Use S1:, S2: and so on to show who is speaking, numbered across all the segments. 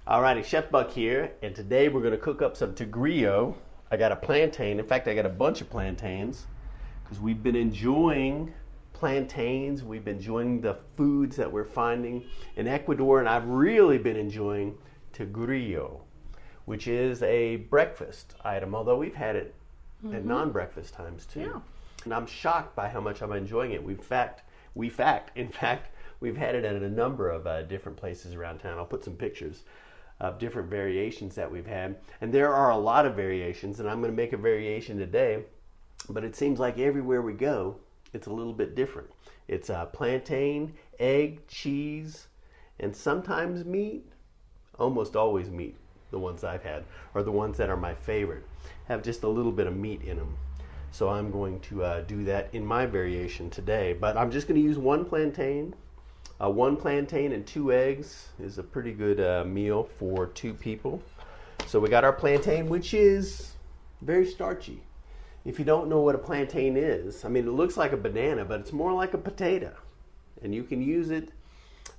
S1: Alrighty, Chef Buck here, and today we're going to cook up some Tigrillo. I got a plantain. In fact, I got a bunch of plantains because we've been enjoying plantains. We've been enjoying the foods that we're finding in Ecuador, and I've really been enjoying Tigrillo, which is a breakfast item, although we've had it at non-breakfast times too. Yeah. And I'm shocked by how much I'm enjoying it. In fact, we've had it at a number of different places around town. I'll put some pictures of different variations that we've had. And there are a lot of variations, and I'm going to make a variation today, but it seems like everywhere we go, it's a little bit different. It's plantain, egg, cheese, and sometimes meat. Almost always meat, the ones I've had, or the ones that are my favorite, have just a little bit of meat in them. So I'm going to do that in my variation today. But I'm just going to use one plantain. One plantain and 2 eggs is a pretty good meal for 2 people. So we got our plantain, which is very starchy. If you don't know what a plantain is, I mean, it looks like a banana, but it's more like a potato. And you can use it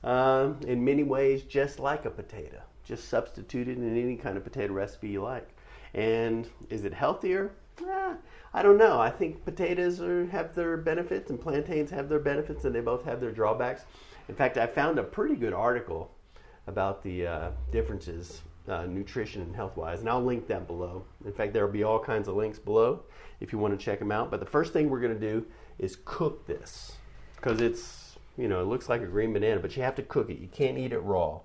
S1: in many ways just like a potato. Just substitute it in any kind of potato recipe you like. And is it healthier? I don't know. I think potatoes have their benefits and plantains have their benefits, and they both have their drawbacks. In fact, I found a pretty good article about the differences, nutrition and health-wise, and I'll link that below. In fact, there will be all kinds of links below if you want to check them out. But the first thing we're going to do is cook this, because it's, it looks like a green banana, but you have to cook it. You can't eat it raw.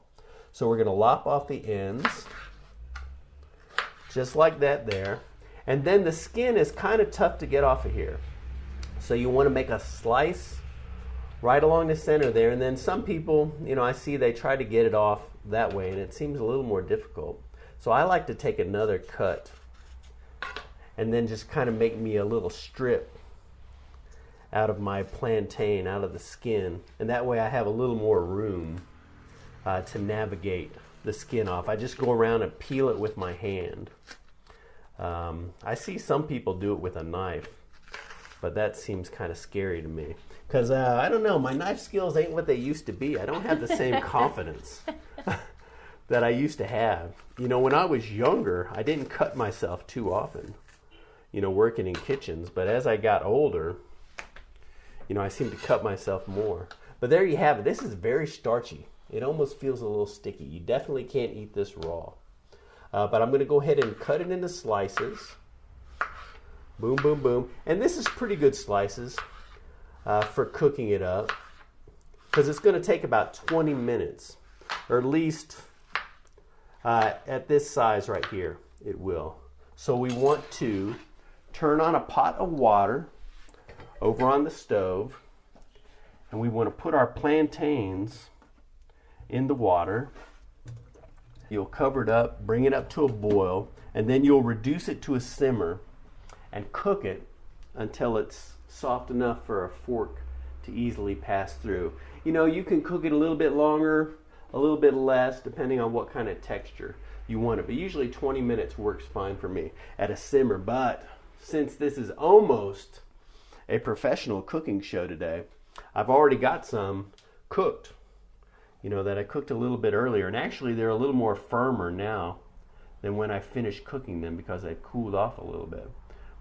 S1: So we're going to lop off the ends, just like that there. And then the skin is kind of tough to get off of here. So you want to make a slice right along the center there, and then some people, I see they try to get it off that way, and it seems a little more difficult. So I like to take another cut and then just kind of make me a little strip out of my plantain, out of the skin, and that way I have a little more room to navigate the skin off. I just go around and peel it with my hand. I see some people do it with a knife, but that seems kind of scary to me. Because, I don't know, my knife skills ain't what they used to be. I don't have the same confidence that I used to have. When I was younger, I didn't cut myself too often, working in kitchens. But as I got older, I seem to cut myself more. But there you have it. This is very starchy. It almost feels a little sticky. You definitely can't eat this raw. But I'm going to go ahead and cut it into slices. Boom, boom, boom. And this is pretty good slices for cooking it up, because it's going to take about 20 minutes, or at least at this size right here, it will. So we want to turn on a pot of water over on the stove, and we want to put our plantains in the water. You'll cover it up, bring it up to a boil, and then you'll reduce it to a simmer and cook it until it's soft enough for a fork to easily pass through. You can cook it a little bit longer, a little bit less, depending on what kind of texture you want it. But usually 20 minutes works fine for me at a simmer. But since this is almost a professional cooking show today, I've already got some cooked, that I cooked a little bit earlier. And actually they're a little more firmer now than when I finished cooking them, because they've cooled off a little bit.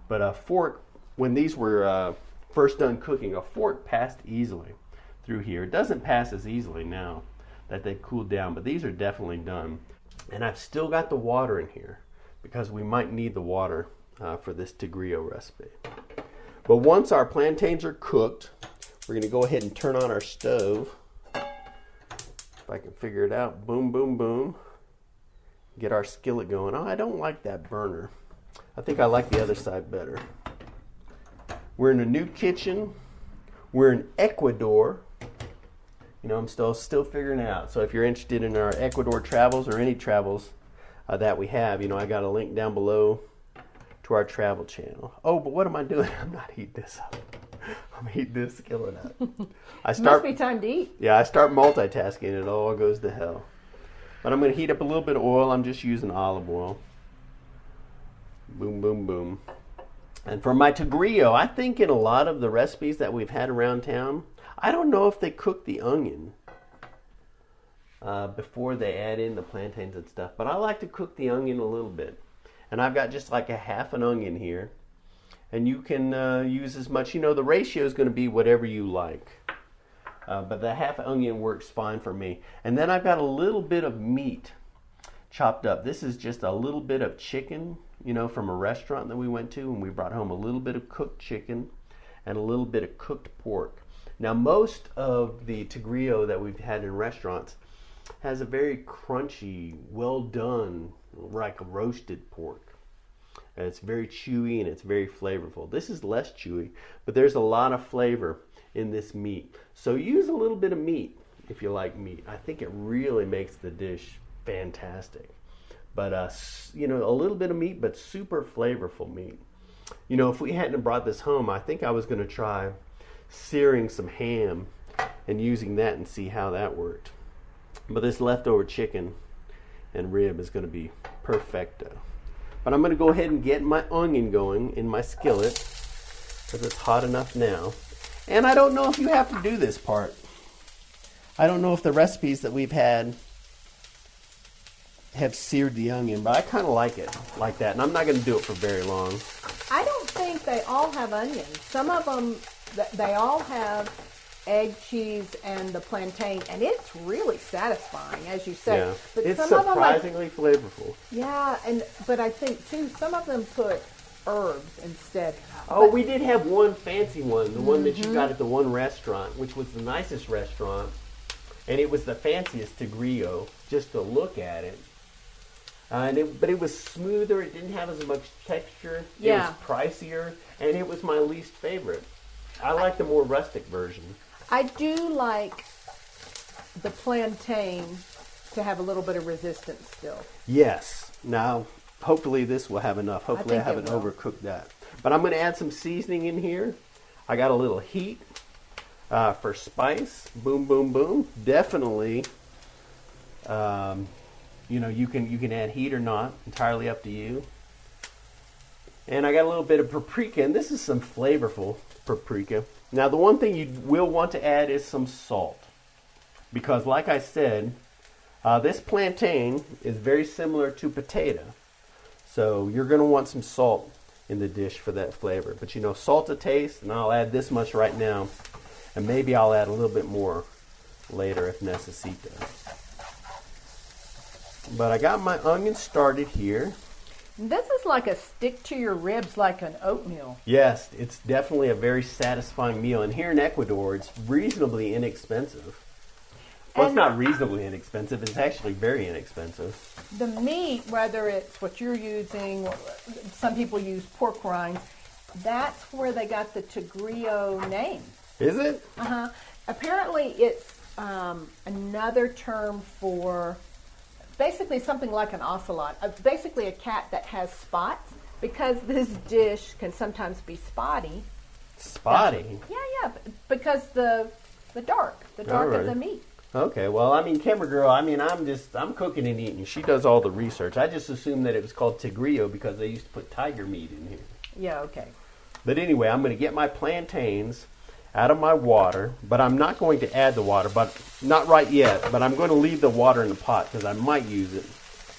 S1: But a fork, when these were first done cooking, a fork passed easily through here. It doesn't pass as easily now that they've cooled down, but these are definitely done. And I've still got the water in here, because we might need the water for this Tigrillo recipe. But once our plantains are cooked, we're going to go ahead and turn on our stove. If I can figure it out. Boom, boom, boom. Get our skillet going. Oh, I don't like that burner. I think I like the other side better. We're in a new kitchen. We're in Ecuador. I'm still figuring it out. So if you're interested in our Ecuador travels, or any travels that we have, I got a link down below to our travel channel. Oh, but what am I doing? I'm not heating this up. I'm heating this skillet up.
S2: Must be time to eat.
S1: Yeah, I start multitasking, it all goes to hell. But I'm going to heat up a little bit of oil. I'm just using olive oil. Boom, boom, boom. And for my Tigrillo, I think in a lot of the recipes that we've had around town, I don't know if they cook the onion. before they add in the plantains and stuff. But I like to cook the onion a little bit. And I've got just like a half an onion here. And you can use as much, the ratio is going to be whatever you like. But the half onion works fine for me. And then I've got a little bit of meat chopped up. This is just a little bit of chicken, from a restaurant that we went to, and we brought home a little bit of cooked chicken and a little bit of cooked pork. Now, most of the Tigrillo that we've had in restaurants has a very crunchy, well done, like a roasted pork. And it's very chewy and it's very flavorful. This is less chewy, but there's a lot of flavor in this meat. So use a little bit of meat if you like meat. I think it really makes the dish fantastic. But a little bit of meat, but super flavorful meat. If we hadn't brought this home, I think I was going to try searing some ham and using that and see how that worked. But this leftover chicken and rib is going to be perfecto. But I'm going to go ahead and get my onion going in my skillet because it's hot enough now. And I don't know if you have to do this part. I don't know if the recipes that we've had have seared the onion, but I kind of like it like that. And I'm not going to do it for very long.
S2: I don't think they all have onions. Some of them, they all have egg, cheese, and the plantain, and it's really satisfying, as you say.
S1: Yeah.
S2: But
S1: it's
S2: some
S1: surprisingly
S2: of them,
S1: flavorful.
S2: Yeah, but I think too, some of them put herbs instead.
S1: Oh, we did have one fancy one, the one that you got at the one restaurant, which was the nicest restaurant, and it was the fanciest Tigrillo, just to look at it. But it was smoother, it didn't have as much texture, it was pricier, and it was my least favorite. I like the more rustic version.
S2: I do like the plantain to have a little bit of resistance still.
S1: Yes. Now, hopefully this will have enough. Hopefully I haven't overcooked that. But I'm going to add some seasoning in here. I got a little heat for spice. Boom, boom, boom. Definitely, you can add heat or not. Entirely up to you. And I got a little bit of paprika, and this is some flavorful paprika. Now, the one thing you will want to add is some salt. Because, like I said, this plantain is very similar to potato. So, you're going to want some salt in the dish for that flavor. But, salt to taste, and I'll add this much right now. And maybe I'll add a little bit more later if necesito. But I got my onion started here.
S2: This is like a stick to your ribs, like an oatmeal.
S1: Yes, it's definitely a very satisfying meal. And here in Ecuador, it's reasonably inexpensive. Well, it's not reasonably inexpensive. It's actually very inexpensive.
S2: The meat, whether it's what you're using, some people use pork rinds, that's where they got the Tigrillo name.
S1: Is it?
S2: Uh-huh. Apparently, it's another term for basically something like an ocelot, basically a cat that has spots, because this dish can sometimes be spotty.
S1: Spotty?
S2: Yeah, because the dark of the meat.
S1: Okay, well, camera girl, I'm cooking and eating. She does all the research. I just assumed that it was called Tigrillo because they used to put tiger meat in here.
S2: Yeah, okay.
S1: But anyway, I'm going to get my plantains out of my water, but I'm not going to add the water, but not right yet, but I'm going to leave the water in the pot because I might use it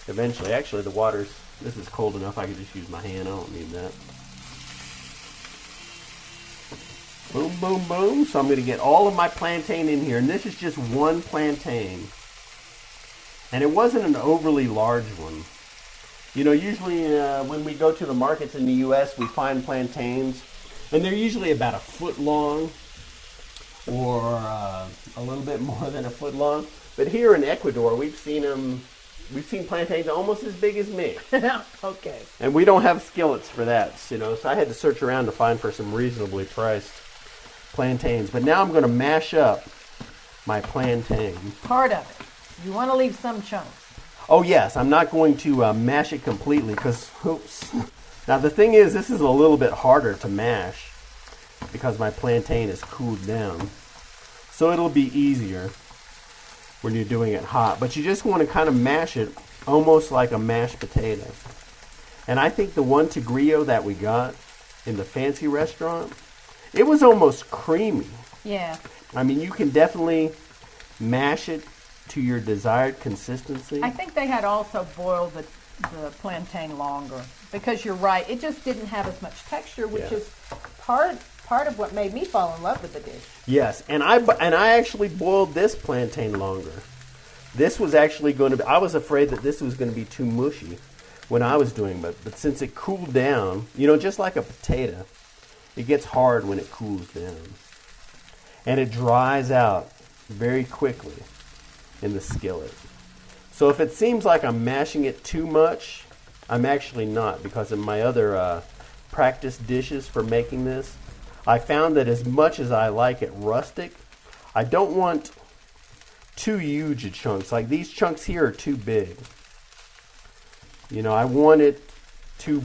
S1: eventually. Actually, this is cold enough I can just use my hand. I don't need that. Boom, boom, boom. So I'm going to get all of my plantain in here, and this is just one plantain. And it wasn't an overly large one. Usually when we go to the markets in the U.S., we find plantains, and they're usually about a foot long, or a little bit more than a foot long. But here in Ecuador, we've seen plantains almost as big as me.
S2: Okay.
S1: And we don't have skillets for that, so I had to search around to find for some reasonably priced plantains. But now I'm going to mash up my plantain.
S2: Part of it. You want to leave some chunks.
S1: Oh yes, I'm not going to mash it completely because, oops. Now the thing is, this is a little bit harder to mash because my plantain is cooled down. So it'll be easier when you're doing it hot. But you just want to kind of mash it almost like a mashed potato. And I think the one Tigrillo that we got in the fancy restaurant, it was almost creamy.
S2: Yeah.
S1: You can definitely mash it to your desired consistency.
S2: I think they had also boiled the plantain longer because you're right. It just didn't have as much texture, which is part of what made me fall in love with the dish.
S1: Yes, and I actually boiled this plantain longer. This was actually going to be, I was afraid that this was going to be too mushy when I was doing it, but since it cooled down, you know, just like a potato, it gets hard when it cools down. And it dries out very quickly in the skillet. So if it seems like I'm mashing it too much, I'm actually not, because in my other practice dishes for making this, I found that as much as I like it rustic, I don't want too huge chunks. Like these chunks here are too big. You know, I want it to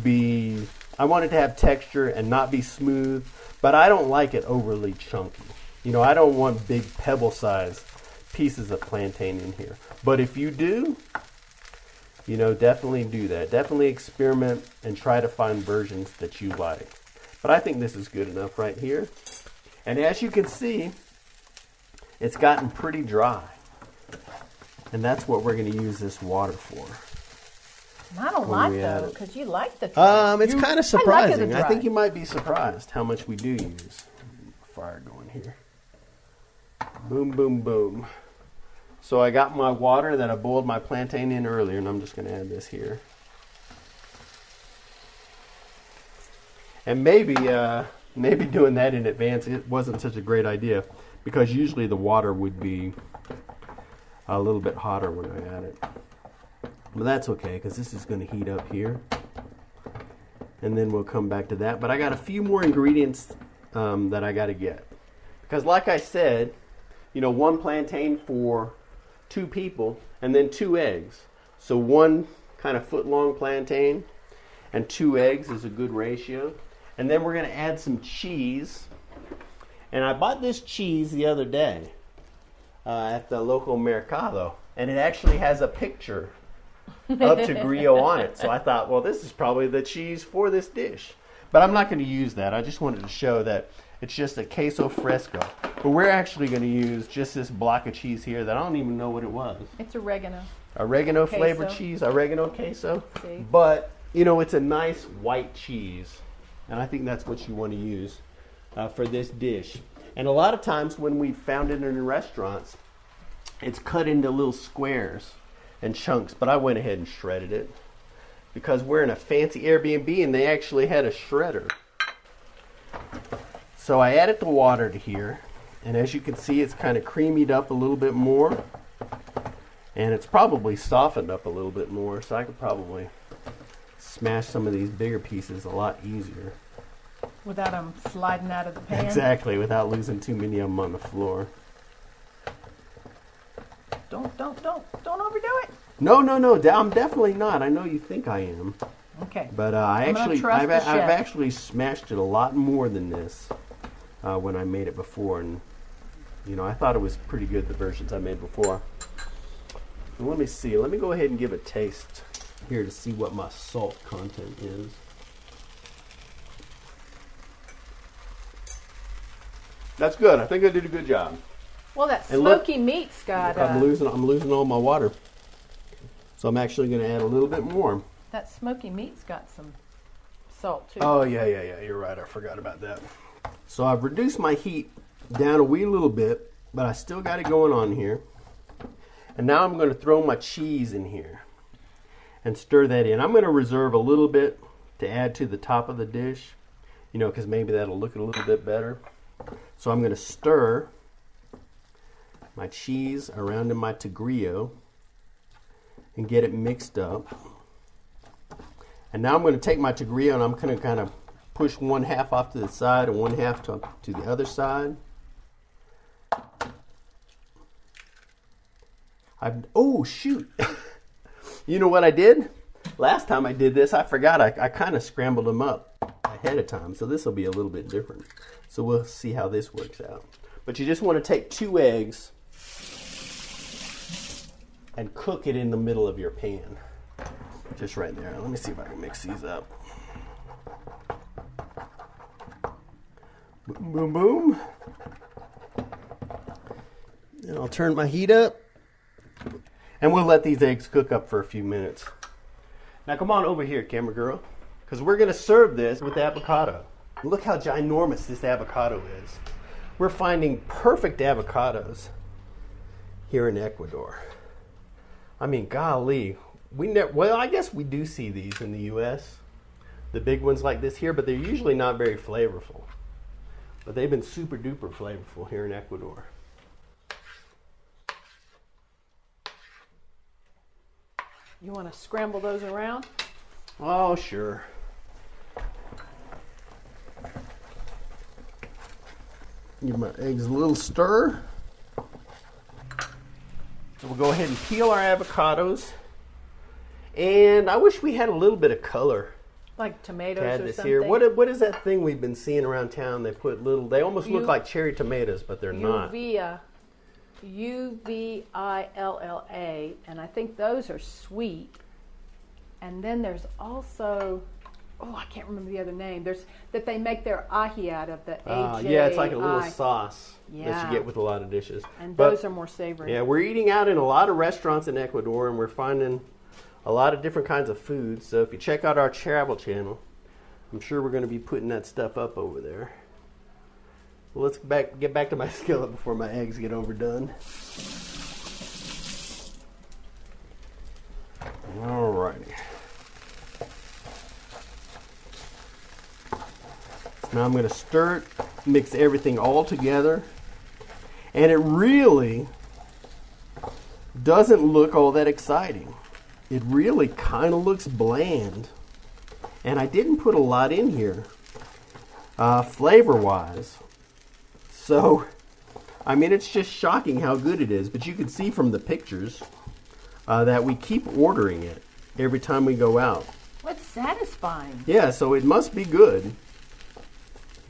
S1: have texture and not be smooth, but I don't like it overly chunky. You know, I don't want big pebble-sized pieces of plantain in here. But if you do, you know, definitely do that. Definitely experiment and try to find versions that you like. But I think this is good enough right here. And as you can see, it's gotten pretty dry. And that's what we're going to use this water for.
S2: I don't like though, because you like the dry.
S1: It's kind of surprising.
S2: I
S1: think you might be surprised how much we do use. Fire going here. Boom, boom, boom. So I got my water that I boiled my plantain in earlier, and I'm just going to add this here. And maybe doing that in advance, it wasn't such a great idea, because usually the water would be a little bit hotter when I add it. But that's okay, because this is going to heat up here. And then we'll come back to that. But I got a few more ingredients that I got to get. Because like I said, you know, 1 plantain for 2 people, and then 2 eggs. So 1 kind of foot-long plantain and 2 eggs is a good ratio. And then we're going to add some cheese. And I bought this cheese the other day at the local mercado. And it actually has a picture of Tigrillo on it. So I thought, well, this is probably the cheese for this dish. But I'm not going to use that. I just wanted to show that it's just a queso fresco. But we're actually going to use just this block of cheese here that I don't even know what it was.
S2: It's oregano.
S1: Oregano
S2: Queso.
S1: flavored cheese, oregano queso.
S2: See?
S1: But, you know, it's a nice white cheese. And I think that's what you want to use for this dish. And a lot of times when we found it in restaurants, it's cut into little squares and chunks. But I went ahead and shredded it because we're in a fancy Airbnb and they actually had a shredder. So I added the water to here. And as you can see, it's kind of creamied up a little bit more. And it's probably softened up a little bit more. So I could probably smash some of these bigger pieces a lot easier.
S2: Without them sliding out of the pan?
S1: Exactly, without losing too many of them on the floor.
S2: Don't overdo it.
S1: No, I'm definitely not. I know you think I am.
S2: Okay.
S1: But I've actually smashed it a lot more than this when I made it before. And, you know, I thought it was pretty good, the versions I made before. And let me see. Let me go ahead and give a taste here to see what my salt content is. That's good. I think I did a good job.
S2: Well, that smoky meat's got...
S1: I'm losing all my water. So I'm actually going to add a little bit more.
S2: That smoky meat's got some salt, too.
S1: Oh, yeah. You're right. I forgot about that. So I've reduced my heat down a wee little bit, but I still got it going on here. And now I'm going to throw my cheese in here and stir that in. I'm going to reserve a little bit to add to the top of the dish, you know, because maybe that'll look a little bit better. So I'm going to stir my cheese around in my Tigrillo and get it mixed up. And now I'm going to take my Tigrillo and I'm going to kind of push 1/2 off to the side and 1/2 to the other side. Oh, shoot. You know what I did? Last time I did this, I forgot. I kind of scrambled them up ahead of time. So this will be a little bit different. So we'll see how this works out. But you just want to take 2 eggs and cook it in the middle of your pan. Just right there. Let me see if I can mix these up. Boom, boom, boom. And I'll turn my heat up. And we'll let these eggs cook up for a few minutes. Now come on over here, camera girl, because we're going to serve this with avocado. Look how ginormous this avocado is. We're finding perfect avocados here in Ecuador. I mean, golly, well, I guess we do see these in the U.S., the big ones like this here, but they're usually not very flavorful. But they've been super duper flavorful here in Ecuador.
S2: You want to scramble those around?
S1: Oh, sure. Give my eggs a little stir. So we'll go ahead and peel our avocados. And I wish we had a little bit of color.
S2: Like tomatoes
S1: to add
S2: or
S1: this
S2: something?
S1: here. What is that thing we've been seeing around town? They put little, they almost look like cherry tomatoes, but they're not.
S2: Uvilla, and I think those are sweet. And then there's also, oh, I can't remember the other name. There's that they make their ají out of, the H-A-I.
S1: Yeah, it's like a little sauce that
S2: Yeah.
S1: you get with a lot of dishes.
S2: And
S1: But,
S2: those are more savory.
S1: yeah, we're eating out in a lot of restaurants in Ecuador, and we're finding a lot of different kinds of foods. So if you check out our travel channel, I'm sure we're going to be putting that stuff up over there. Well, let's get back to my skillet before my eggs get overdone. All righty. Now I'm going to stir it, mix everything all together. And it really doesn't look all that exciting. It really kind of looks bland. And I didn't put a lot in here, flavor-wise. So, I mean, it's just shocking how good it is. But you can see from the pictures that we keep ordering it every time we go out.
S2: What's satisfying?
S1: Yeah, so it must be good.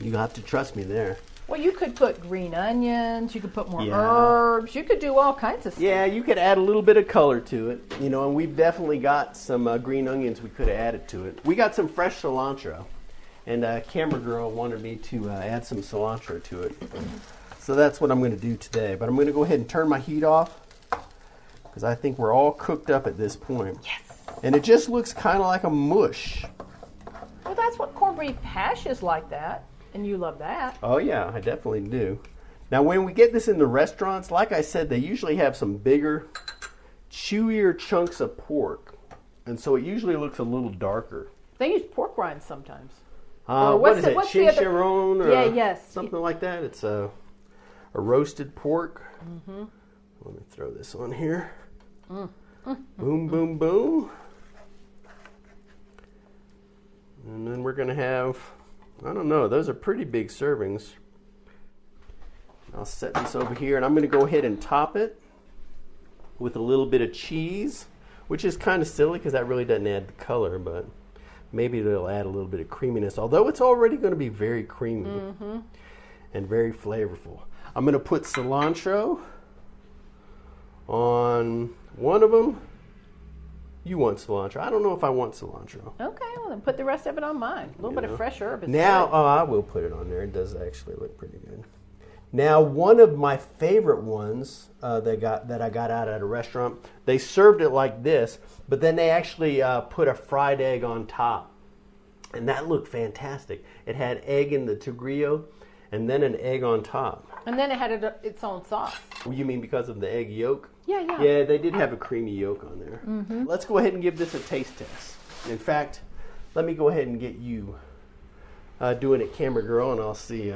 S1: You have to trust me there.
S2: Well, you could put green onions. You could put more herbs. You could do all kinds of stuff.
S1: Yeah, you could add a little bit of color to it, you know, and we've definitely got some green onions we could have added to it. We got some fresh cilantro, and camera girl wanted me to add some cilantro to it. So that's what I'm going to do today. But I'm going to go ahead and turn my heat off because I think we're all cooked up at this point.
S2: Yes.
S1: And it just looks kind of like a mush.
S2: Well, that's what corned beef hash is like that. And you love that.
S1: Oh yeah, I definitely do. Now when we get this in the restaurants, like I said, they usually have some bigger, chewier chunks of pork. And so it usually looks a little darker.
S2: They use pork rinds sometimes.
S1: What is it, chicharron or something like that? It's a roasted pork. Mm-hmm. Let me throw this on here. Boom, boom, boom. And then we're going to have, I don't know, those are pretty big servings. I'll set this over here, and I'm going to go ahead and top it with a little bit of cheese, which is kind of silly because that really doesn't add the color, but maybe it'll add a little bit of creaminess, although it's already going to be very creamy and very flavorful. I'm going to put cilantro on one of them. You want cilantro. I don't know if I want cilantro.
S2: Okay, well then put the rest of it on mine. A little bit of fresh herb is
S1: now,
S2: good.
S1: oh, I will put it on there. It does actually look pretty good. Now, one of my favorite ones that I got out at a restaurant, they served it like this, but then they actually put a fried egg on top. And that looked fantastic. It had egg in the Tigrillo and then an egg on top.
S2: And then it had its own sauce.
S1: You mean because of the egg yolk?
S2: Yeah, yeah.
S1: Yeah, they did have a creamy yolk on there. Mm-hmm. Let's go ahead and give this a taste test. In fact, let me go ahead and get you doing it, camera girl, and I'll see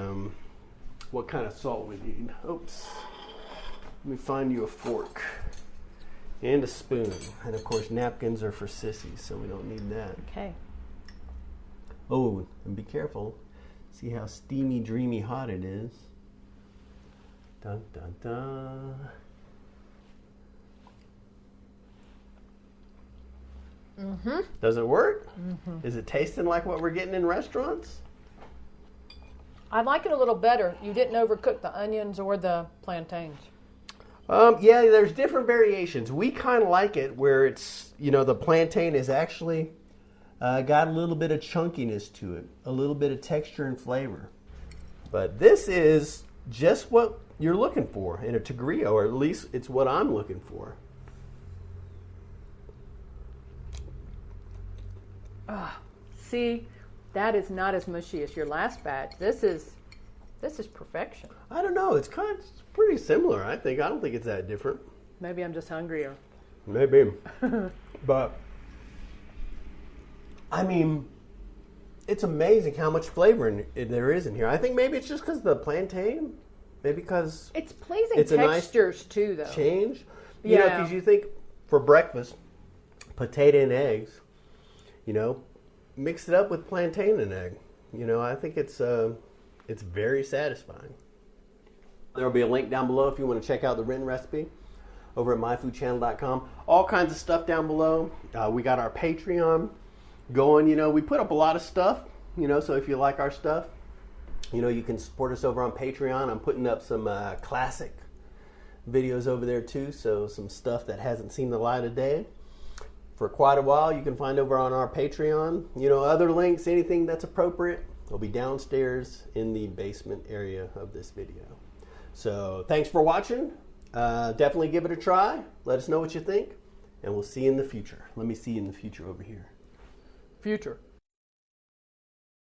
S1: what kind of salt we need. Oops. Let me find you a fork and a spoon. And of course, napkins are for sissies, so we don't need that.
S2: Okay.
S1: Oh, and be careful. See how steamy, dreamy hot it is. Dun, dun, dun. Mm-hmm. Does it work? Mm-hmm. Is it tasting like what we're getting in restaurants?
S2: I like it a little better. You didn't overcook the onions or the plantains.
S1: Yeah, there's different variations. We kind of like it where it's, you know, the plantain is actually got a little bit of chunkiness to it, a little bit of texture and flavor. But this is just what you're looking for in a Tigrillo, or at least it's what I'm looking for.
S2: See, that is not as mushy as your last batch. This is perfection.
S1: I don't know. It's pretty similar, I think. I don't think it's that different.
S2: Maybe I'm just hungrier.
S1: Maybe. But, I mean, it's amazing how much flavor there is in here. I think maybe it's just because of the plantain. Maybe because
S2: it's pleasing
S1: it's
S2: textures
S1: a nice
S2: too, though.
S1: Change. You know, because you think for breakfast, potato and eggs, you know, mix it up with plantain and egg. You know, I think it's very satisfying. There will be a link down below if you want to check out the written recipe over at myfoodchannel.com. All kinds of stuff down below. We got our Patreon going. You know, we put up a lot of stuff, you know, so if you like our stuff, you know, you can support us over on Patreon. I'm putting up some classic videos over there too, so some stuff that hasn't seen the light of day for quite a while you can find over on our Patreon. You know, other links, anything that's appropriate, will be downstairs in the basement area of this video. So thanks for watching. Definitely give it a try. Let us know what you think, and we'll see you in the future. Let me see you in the future over here.
S2: Future.